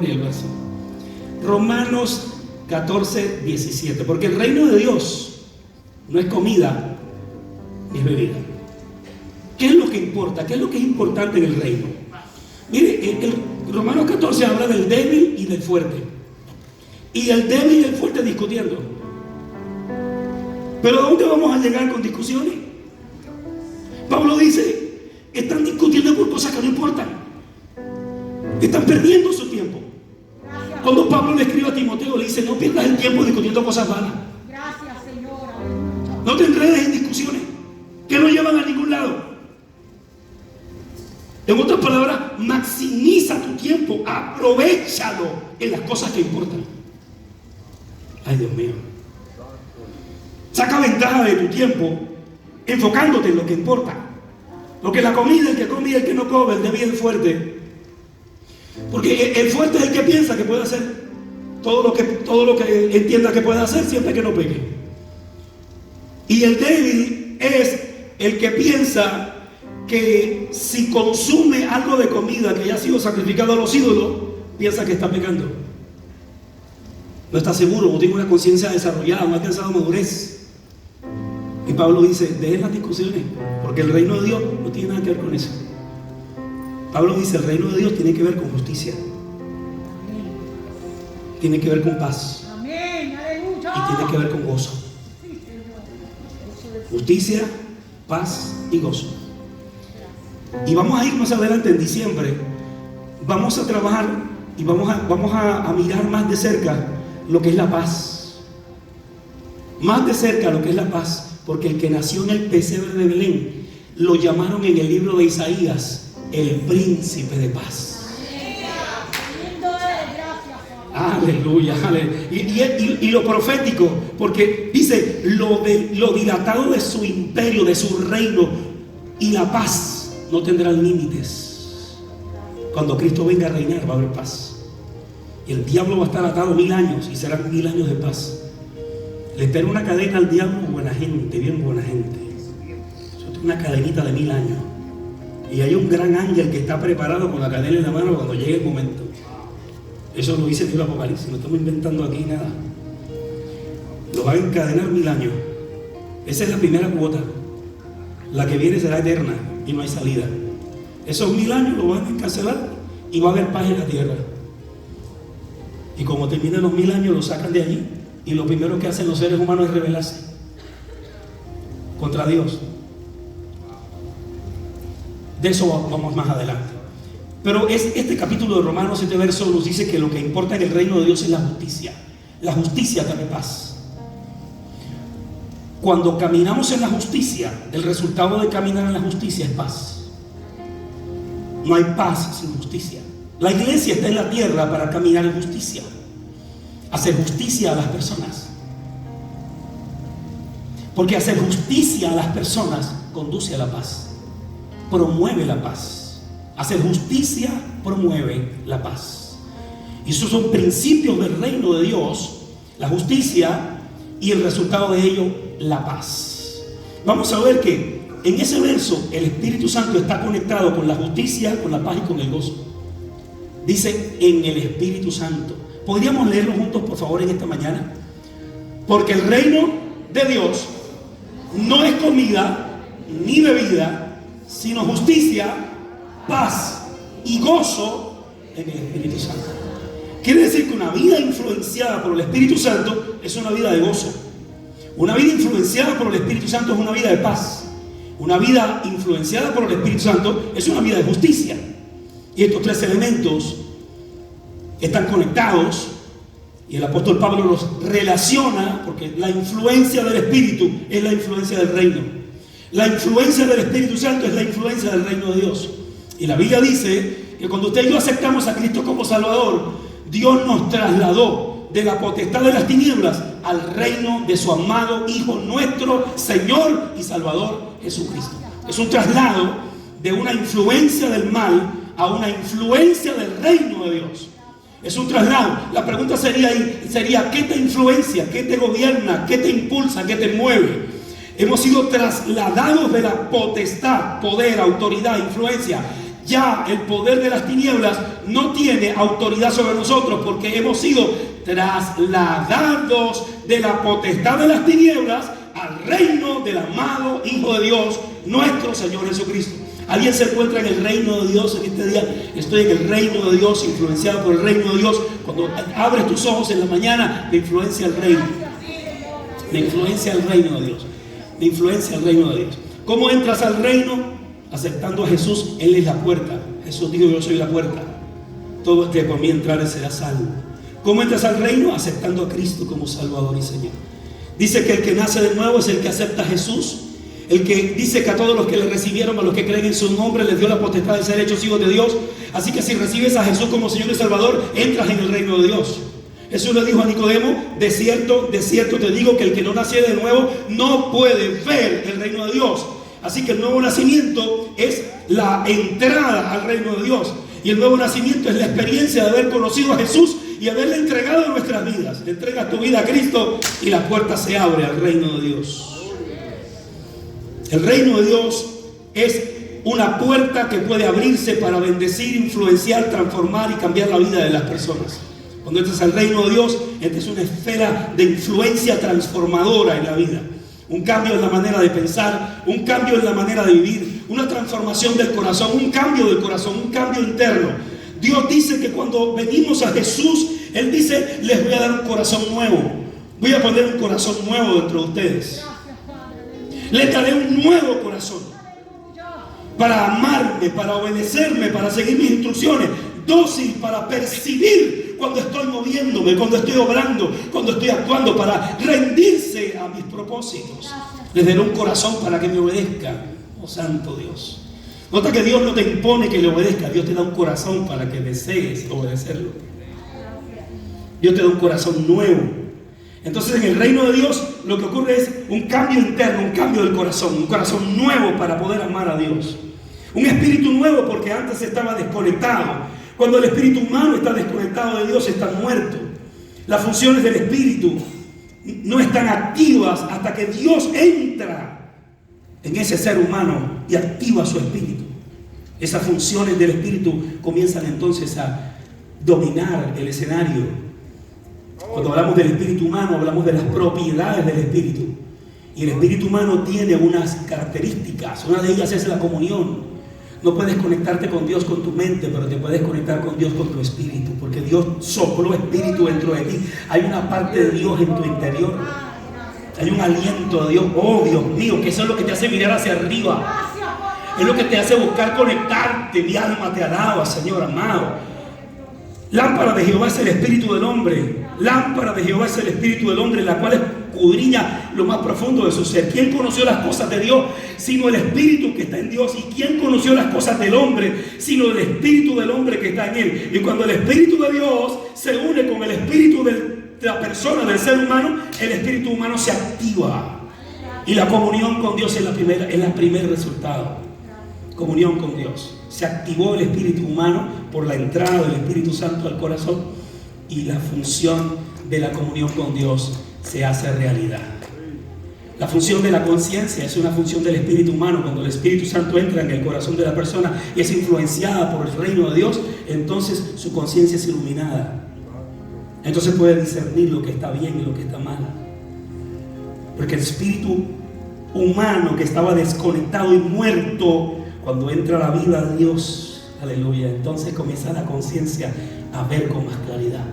memoria el verso. Romanos 14, 17. Porque el reino de Dios no es comida, es bebida. ¿Qué es lo que importa? ¿Qué es lo que es importante en el reino? Mire, el Romanos 14 habla del débil y del fuerte. Y el débil y el fuerte discutiendo. ¿Pero a dónde vamos a llegar con discusiones? Pablo dice, están discutiendo por cosas que no importan. Están perdiendo su tiempo. Cuando Pablo le escribe a Timoteo, le dice, no pierdas el tiempo discutiendo cosas vanas. Gracias, Señor. No te enredes en discusiones que no llevan a ningún lado. En otras palabras, maximiza tu tiempo, aprovéchalo en las cosas que importan. Ay, Dios mío. Saca ventaja de tu tiempo enfocándote en lo que importa. Lo que es la comida, el que come y el que no come, el débil y el fuerte. Porque el fuerte es el que piensa que puede hacer todo lo que entienda que puede hacer siempre que no peque. Y el débil es el que piensa que si consume algo de comida que ya ha sido sacrificado a los ídolos, piensa que está pecando. No está seguro, no tiene una conciencia desarrollada, no ha alcanzado madurez. Y Pablo dice, dejen las discusiones, porque el reino de Dios no tiene nada que ver con eso. Pablo dice, el reino de Dios tiene que ver con justicia. Tiene que ver con paz. Amén, aleluya. Y tiene que ver con gozo. Justicia, paz y gozo. Y vamos a ir más adelante en diciembre. Vamos a trabajar y vamos a mirar más de cerca lo que es la paz. Más de cerca lo que es la paz. Porque el que nació en el pesebre de Belén lo llamaron en el libro de Isaías el príncipe de paz. Aleluya, aleluya. Y lo profético, porque dice lo dilatado de su imperio, de su reino, y la paz no tendrán límites. Cuando Cristo venga a reinar va a haber paz. Y el diablo va a estar atado 1000 años y serán 1000 años de paz. Le espera una cadena al diablo, buena gente, bien buena gente. Una cadenita de 1000 años. Y hay un gran ángel que está preparado con la cadena en la mano cuando llegue el momento. Eso lo dice el libro Apocalipsis, no estamos inventando aquí nada. Lo va a encadenar 1000 años. Esa es la primera cuota. La que viene será eterna y no hay salida. Esos 1000 años lo van a encarcelar y va a haber paz en la tierra. Y como terminan los 1000 años, lo sacan de allí. Y lo primero que hacen los seres humanos es rebelarse contra Dios. De eso vamos más adelante. Pero este capítulo de Romanos, este verso nos dice que lo que importa en el reino de Dios es la justicia. La justicia trae paz. Cuando caminamos en la justicia, el resultado de caminar en la justicia es paz. No hay paz sin justicia. La iglesia está en la tierra para caminar en justicia. Hacer justicia a las personas. Porque hacer justicia a las personas conduce a la paz. Promueve la paz. Hacer justicia promueve la paz. Y esos son principios del reino de Dios. La justicia y el resultado de ello, la paz. Vamos a ver que en ese verso el Espíritu Santo está conectado con la justicia, con la paz y con el gozo. Dice en el Espíritu Santo. ¿Podríamos leerlo juntos, por favor, en esta mañana? Porque el reino de Dios no es comida ni bebida, sino justicia, paz y gozo en el Espíritu Santo. Quiere decir que una vida influenciada por el Espíritu Santo es una vida de gozo. Una vida influenciada por el Espíritu Santo es una vida de paz. Una vida influenciada por el Espíritu Santo es una vida de justicia. Y estos tres elementos están conectados y el apóstol Pablo los relaciona porque la influencia del Espíritu es la influencia del reino. La influencia del Espíritu Santo es la influencia del reino de Dios. Y la Biblia dice que cuando usted y yo aceptamos a Cristo como Salvador, Dios nos trasladó de la potestad de las tinieblas al reino de su amado Hijo, nuestro Señor y Salvador Jesucristo. Es un traslado de una influencia del mal a una influencia del reino de Dios. Es un traslado. La pregunta sería ¿qué te influencia? ¿Qué te gobierna? ¿Qué te impulsa? ¿Qué te mueve? Hemos sido trasladados de la potestad, poder, autoridad, influencia Ya el poder de las tinieblas no tiene autoridad sobre nosotros, porque hemos sido trasladados de la potestad de las tinieblas al reino del amado Hijo de Dios, nuestro Señor Jesucristo. ¿Alguien se encuentra en el reino de Dios en este día? Estoy en el reino de Dios, influenciado por el reino de Dios. Cuando abres tus ojos en la mañana, me influencia el reino. Me influencia el reino de Dios. Me influencia el reino de Dios. ¿Cómo entras al reino? Aceptando a Jesús. Él es la puerta. Jesús dijo: yo soy la puerta. Todo el que por mí entrare será salvo. ¿Cómo entras al reino? Aceptando a Cristo como Salvador y Señor. Dice que el que nace de nuevo es el que acepta a Jesús. El que dice que a todos los que le recibieron, a los que creen en su nombre, les dio la potestad de ser hechos hijos de Dios. Así que si recibes a Jesús como Señor y Salvador, entras en el reino de Dios. Jesús le dijo a Nicodemo: de cierto te digo que el que no naciere de nuevo no puede ver el reino de Dios. Así que el nuevo nacimiento es la entrada al reino de Dios. Y el nuevo nacimiento es la experiencia de haber conocido a Jesús y haberle entregado nuestras vidas. Le entregas tu vida a Cristo y la puerta se abre al reino de Dios. El reino de Dios es una puerta que puede abrirse para bendecir, influenciar, transformar y cambiar la vida de las personas. Cuando entras al reino de Dios, esta es una esfera de influencia transformadora en la vida. Un cambio en la manera de pensar, un cambio en la manera de vivir, una transformación del corazón, un cambio del corazón, un cambio interno. Dios dice que cuando venimos a Jesús, Él dice: les voy a dar un corazón nuevo. Voy a poner un corazón nuevo dentro de ustedes. Les daré un nuevo corazón para amarme, para obedecerme, para seguir mis instrucciones, dócil para percibir cuando estoy moviéndome, cuando estoy obrando, cuando estoy actuando, para rendirse a mis propósitos. Les daré un corazón para que me obedezcan. Oh santo Dios. Nota que Dios no te impone que le obedezcas. Dios te da un corazón para que desees obedecerlo. Dios te da un corazón nuevo. Entonces en el reino de Dios lo que ocurre es un cambio interno, un cambio del corazón, un corazón nuevo para poder amar a Dios. Un espíritu nuevo, porque antes estaba desconectado. Cuando el espíritu humano está desconectado de Dios, está muerto. Las funciones del espíritu no están activas hasta que Dios entra en ese ser humano y activa su espíritu. Esas funciones del espíritu comienzan entonces a dominar el escenario. Cuando hablamos del espíritu humano, hablamos de las propiedades del espíritu. Y el espíritu humano tiene unas características. Una de ellas es la comunión. No puedes conectarte con Dios con tu mente, pero te puedes conectar con Dios con tu espíritu, porque Dios sopló espíritu dentro de ti. Hay una parte de Dios en tu interior. Hay un aliento de Dios. Oh, Dios mío, que eso es lo que te hace mirar hacia arriba. Es lo que te hace buscar conectarte. Mi alma te alaba, Señor amado. Lámpara de Jehová es el espíritu del hombre. Lámpara de Jehová es el espíritu del hombre, la cual escudriña lo más profundo de su ser. ¿Quién conoció las cosas de Dios sino el espíritu que está en Dios? ¿Y quién conoció las cosas del hombre sino el espíritu del hombre que está en él? Y cuando el espíritu de Dios se une con el espíritu de la persona, del ser humano, el espíritu humano se activa. Y la comunión con Dios es el primer resultado. Comunión con Dios. Se activó el espíritu humano por la entrada del Espíritu Santo al corazón, y la función de la comunión con Dios se hace realidad. La función de la conciencia es una función del espíritu humano. Cuando el Espíritu Santo entra en el corazón de la persona y es influenciada por el reino de Dios, entonces su conciencia es iluminada. Entonces puede discernir lo que está bien y lo que está mal. Porque el espíritu humano que estaba desconectado y muerto, cuando entra la vida de Dios, aleluya, entonces comienza la conciencia a ver con más claridad.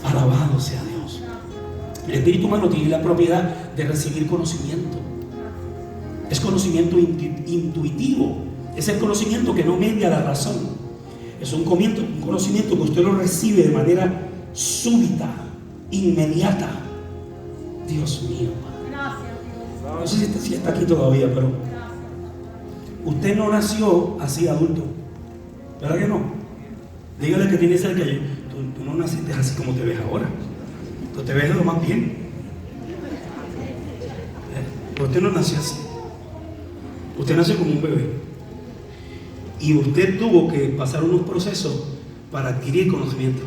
Alabado sea Dios. El espíritu humano tiene la propiedad de recibir conocimiento. Es conocimiento intuitivo. Es el conocimiento que no media la razón. Es un conocimiento que usted lo recibe de manera súbita, inmediata. Dios mío. No sé si está aquí todavía, pero usted no nació así adulto, ¿verdad que no? Dígale que tiene cerca, tú no naciste así como te ves ahora. Tú te ves lo más bien. Pero usted no nació así. Usted nació como un bebé. Y usted tuvo que pasar unos procesos para adquirir conocimiento.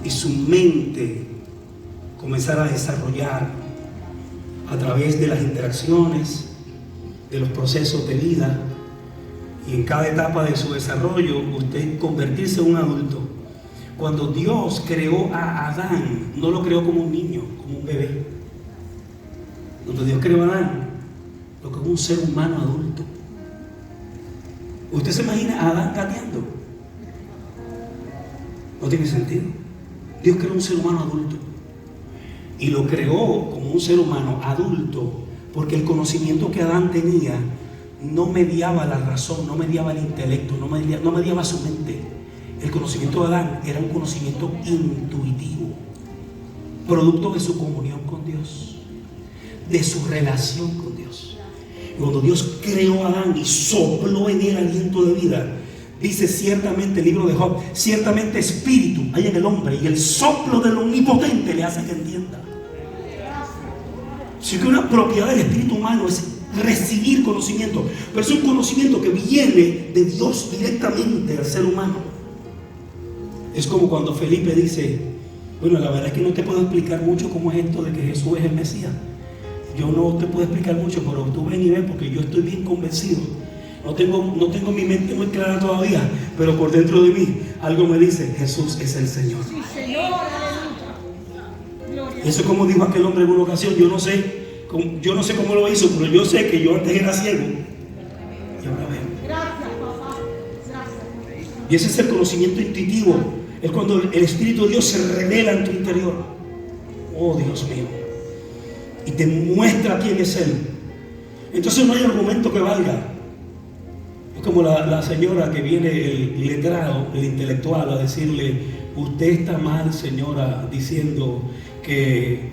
Y su mente comenzar a desarrollar a través de las interacciones, de los procesos de vida, Y en cada etapa de su desarrollo, usted convertirse en un adulto. Cuando Dios creó a Adán, no lo creó como un niño, como un bebé. Cuando Dios creó a Adán, lo creó como un ser humano adulto. ¿Usted se imagina a Adán gateando? No tiene sentido. Dios creó un ser humano adulto. Y lo creó como un ser humano adulto porque el conocimiento que Adán tenía no mediaba la razón, no mediaba el intelecto, no mediaba su mente. El conocimiento de Adán era un conocimiento intuitivo, producto de su comunión con Dios, de su relación con Dios. Y cuando Dios creó a Adán y sopló en él aliento de vida, dice ciertamente el libro de Job, ciertamente espíritu hay en el hombre y el soplo del omnipotente le hace que entienda. Así que una propiedad del espíritu humano es recibir conocimiento, pero es un conocimiento que viene de Dios directamente al ser humano. Es como cuando Felipe dice, bueno, la verdad es que no te puedo explicar mucho cómo es esto de que Jesús es el Mesías. Yo no te puedo explicar mucho, pero tú ven y ven porque yo estoy bien convencido. No tengo mi mente muy clara todavía, pero por dentro de mí algo me dice, Jesús es el Señor. Sí, Señor, aleluya. Eso es como dijo aquel hombre en una ocasión, yo no sé cómo lo hizo, pero yo sé que yo antes era ciego y ahora veo. Gracias, papá. Gracias. Y ese es el conocimiento intuitivo, es cuando el Espíritu de Dios se revela en tu interior. Oh, Dios mío. Y te muestra quién es Él. Entonces no hay argumento que valga. Es como la señora que viene, el letrado, el intelectual, a decirle, usted está mal, señora, diciendo que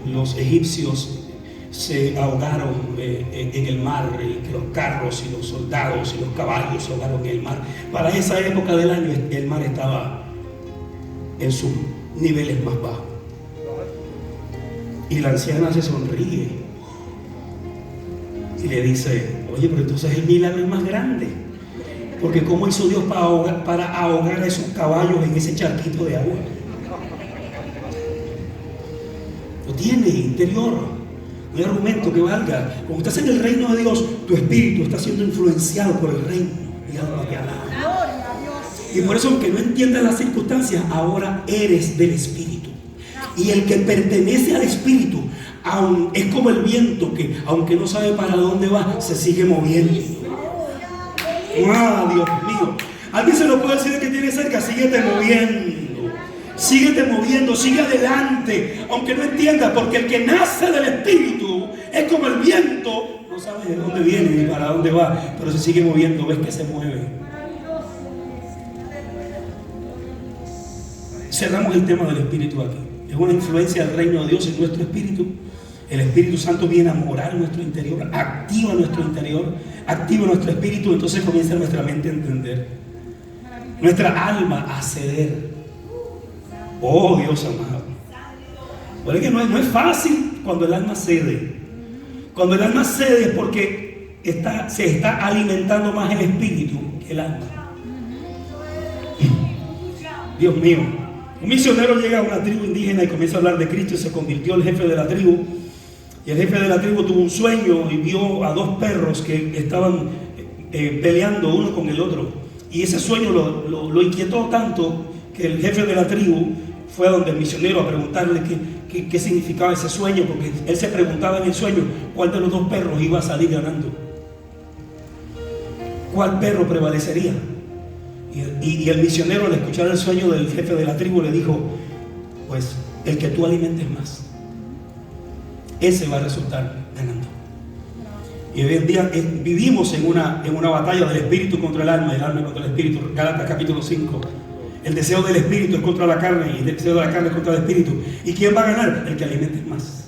los egipcios se ahogaron en el mar y que los carros y los soldados y los caballos se ahogaron en el mar. Para esa época del año el mar estaba en sus niveles más bajos. Y la anciana se sonríe y le dice, oye, pero entonces el milagro es más grande, porque ¿cómo hizo Dios para ahogar a esos caballos en ese charquito de agua? Lo tiene interior, no hay argumento que valga. Cuando estás en el reino de Dios, tu espíritu está siendo influenciado por el reino y alma que alaba. Gloria a Dios. Y por eso, aunque no entiendas las circunstancias, ahora eres del espíritu. Y el que pertenece al espíritu es como el viento que, aunque no sabe para dónde va, se sigue moviendo. ¡Ah, Dios mío! Alguien se lo puede decir que tiene cerca, síguete moviendo. Síguete moviendo, sigue adelante, aunque no entiendas, porque el que nace del espíritu es como el viento, no sabe de dónde viene ni para dónde va, pero se sigue moviendo, ves que se mueve. Cerramos el tema del espíritu aquí. Es una influencia del reino de Dios en nuestro espíritu. El Espíritu Santo viene a morar en nuestro interior, activa nuestro interior, activa nuestro espíritu, entonces comienza nuestra mente a entender, nuestra alma a ceder. Oh, Dios amado. Por eso que no es fácil cuando el alma cede. Cuando el alma cede es porque se está alimentando más el espíritu que el alma. Dios mío. Un misionero llega a una tribu indígena y comienza a hablar de Cristo y se convirtió el jefe de la tribu. Y el jefe de la tribu tuvo un sueño y vio a dos perros que estaban peleando uno con el otro. Y ese sueño lo inquietó tanto que el jefe de la tribu fue a donde el misionero a preguntarle qué significaba ese sueño, porque él se preguntaba en el sueño cuál de los dos perros iba a salir ganando. ¿Cuál perro prevalecería? Y el misionero, al escuchar el sueño del jefe de la tribu, le dijo, pues el que tú alimentes más, ese va a resultar ganando. Y hoy en día vivimos en una batalla del espíritu contra el alma contra el espíritu. Gálatas capítulo 5. El deseo del espíritu es contra la carne y el deseo de la carne es contra el espíritu. ¿Y quién va a ganar? El que alimente más.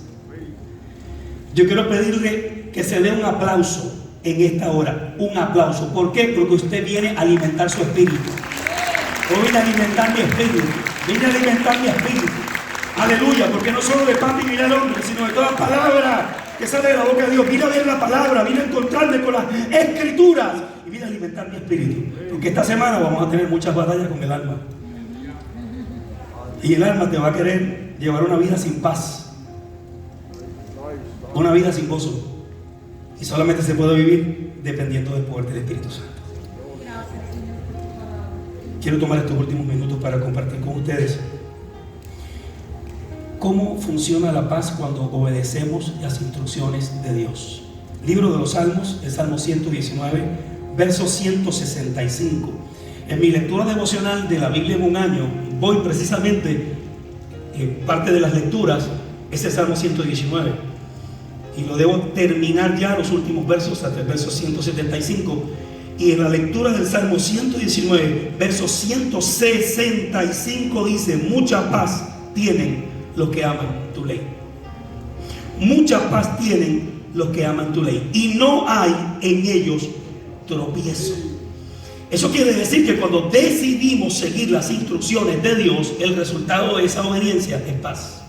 Yo quiero pedirle que se dé un aplauso en esta hora, un aplauso. ¿Por qué? Porque usted viene a alimentar su espíritu. Yo vine a alimentar mi espíritu. Vine a alimentar mi espíritu. Aleluya, porque no solo de pan vivirá el hombre, sino de toda palabra que sale de la boca de Dios. Vine a leer la palabra, vine a encontrarme con las escrituras y vine a alimentar mi espíritu. Porque esta semana vamos a tener muchas batallas con el alma. Y el alma te va a querer llevar una vida sin paz, una vida sin gozo. Y solamente se puede vivir dependiendo del poder del Espíritu Santo. Gracias, Señor, por tu palabra. Quiero tomar estos últimos minutos para compartir con ustedes cómo funciona la paz cuando obedecemos las instrucciones de Dios. Libro de los Salmos, el Salmo 119, verso 165. En mi lectura devocional de la Biblia en un año, voy precisamente, parte de las lecturas, es el Salmo 119. Y lo debo terminar ya los últimos versos, hasta el verso 175. Y en la lectura del Salmo 119, verso 165 dice: mucha paz tienen los que aman tu ley. Mucha paz tienen los que aman tu ley, y no hay en ellos tropiezo. Eso quiere decir que cuando decidimos seguir las instrucciones de Dios, el resultado de esa obediencia es paz.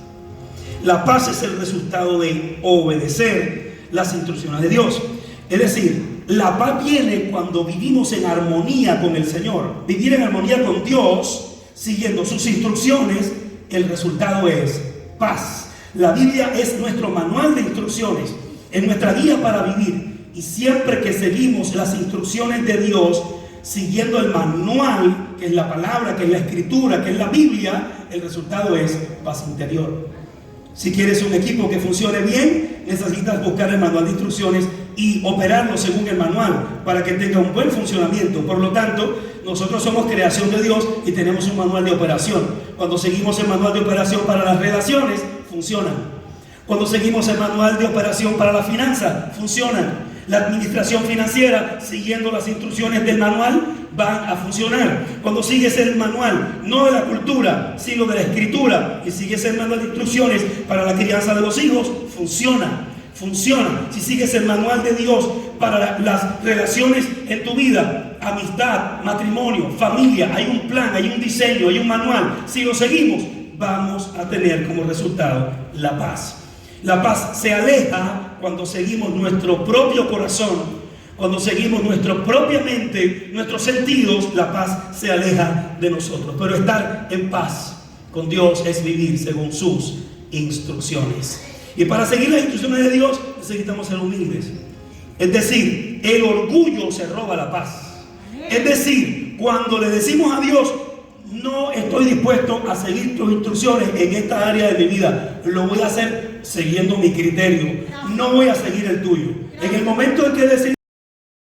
La paz es el resultado de obedecer las instrucciones de Dios. Es decir, la paz viene cuando vivimos en armonía con el Señor. Vivir en armonía con Dios, siguiendo sus instrucciones, el resultado es paz. La Biblia es nuestro manual de instrucciones, es nuestra guía para vivir. Y siempre que seguimos las instrucciones de Dios, siguiendo el manual, que es la palabra, que es la escritura, que es la Biblia, el resultado es paz interior. Si quieres un equipo que funcione bien, necesitas buscar el manual de instrucciones y operarlo según el manual para que tenga un buen funcionamiento. Por lo tanto, nosotros somos creación de Dios y tenemos un manual de operación. Cuando seguimos el manual de operación para las relaciones, funcionan. Cuando seguimos el manual de operación para la finanza, funcionan. La administración financiera, siguiendo las instrucciones del manual, van a funcionar. Cuando sigues el manual, no de la cultura, sino de la escritura, y sigues el manual de instrucciones para la crianza de los hijos, funciona. Si sigues el manual de Dios para las relaciones en tu vida, amistad, matrimonio, familia, hay un plan, hay un diseño, hay un manual. Si lo seguimos, vamos a tener como resultado la paz. La paz se aleja cuando seguimos nuestro propio corazón, cuando seguimos nuestra propia mente, nuestros sentidos. La paz se aleja de nosotros. Pero estar en paz con Dios es vivir según sus instrucciones. Y para seguir las instrucciones de Dios necesitamos ser humildes. Es decir, el orgullo se roba la paz. Es decir, cuando le decimos a Dios: no estoy dispuesto a seguir tus instrucciones en esta área de mi vida, lo voy a hacer siguiendo mi criterio, no voy a seguir el tuyo. En el momento en que decidimos